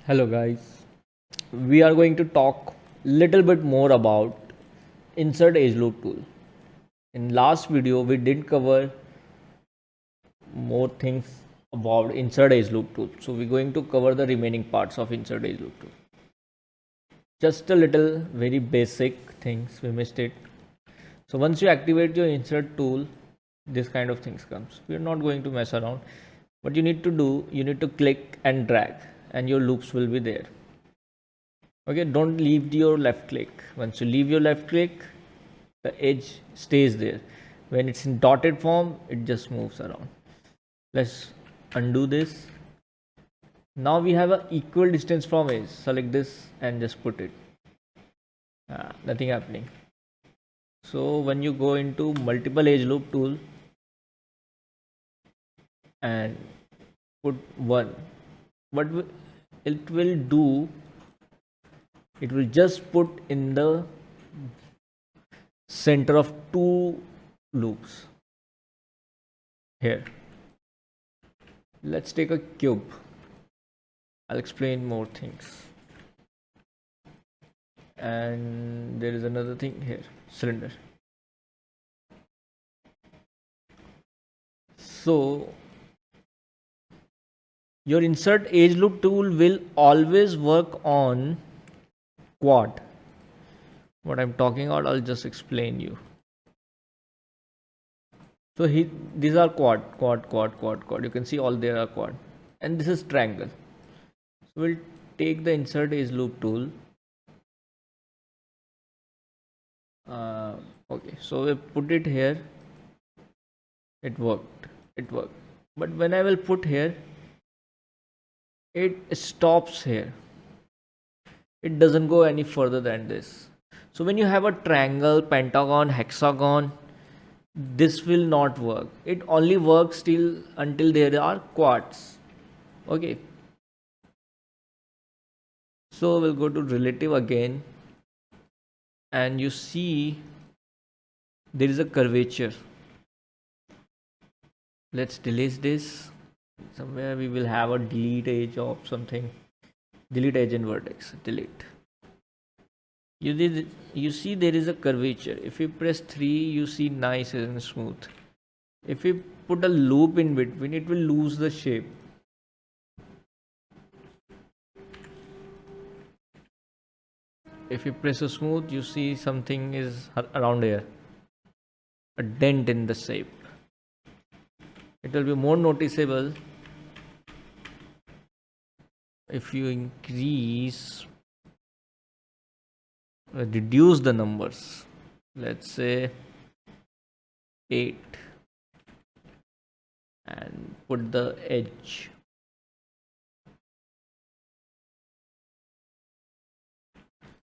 Hello guys, we are going to talk little bit more about insert edge loop tool. In last video we did cover more things about insert edge loop tool. So we're going to cover the remaining parts of insert edge loop tool. Just a little very basic things we missed it. So once you activate your insert tool, this kind of things comes. We're not going to mess around. What you need to do, you need to click and drag and your loops will be there. Okay, don't leave your left click. Once you leave your left click, the edge stays there. When it's in dotted form, it just moves around. Let's undo this. Now we have an equal distance from edge. Select this and just put it. Nothing happening. So when you go into multiple edge loop tool and put one, what it will do, it will just put in the center of two loops here. Let's take a cube. I'll explain more things. And there is another thing here, cylinder. So your insert edge loop tool will always work on quad. What I'm talking about, I'll just explain you. So these are quad. You can see all there are quad, and this is triangle. So we'll take the insert edge loop tool. Okay, so we put it here. It worked. But when I will put here, it stops here. It doesn't go any further than this. So when you have a triangle, pentagon, hexagon, this will not work. It only works until there are quads. Okay. So we'll go to relative again, and you see there is a curvature. Let's delete this. Somewhere we will have a delete edge of something. Delete edge and vertex. Delete. You see there is a curvature. If you press 3, you see nice and smooth. If you put a loop in between, it will lose the shape. If you press a smooth, you see something is around here, a dent in the shape. It will be more noticeable if you reduce the numbers. Let's say 8 and put the edge.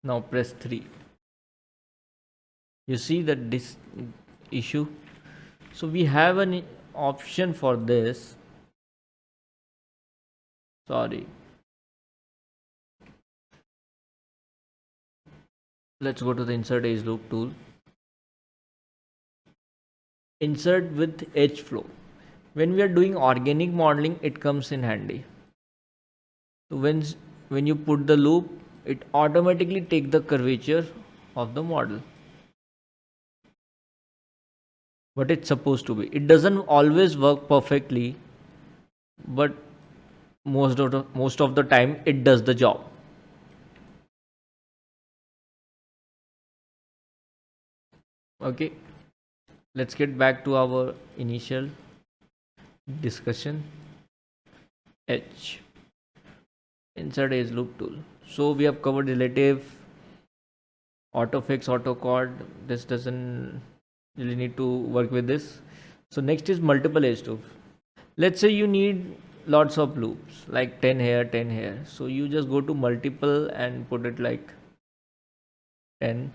Now press 3. You see that this issue. So we have an option for this. Sorry. Let's go to the insert edge loop tool. Insert with edge flow. When we are doing organic modeling, it comes in handy. So when you put the loop, it automatically take the curvature of the model. What it's supposed to be. It doesn't always work perfectly, but most of the time it does the job. Okay, let's get back to our initial discussion. Edge. Insert edge loop tool. So we have covered relative, autofix, autoquad. This doesn't really need to work with this. So next is multiple edge loop. Let's say you need lots of loops, like 10 here, 10 here. So you just go to multiple and put it like 10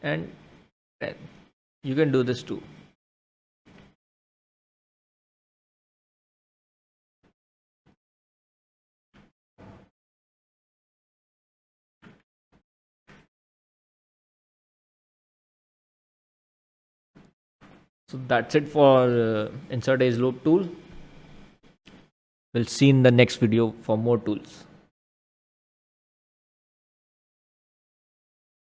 and 10. You can do this too. So that's it for insert edge loop tool. We'll see in the next video for more tools.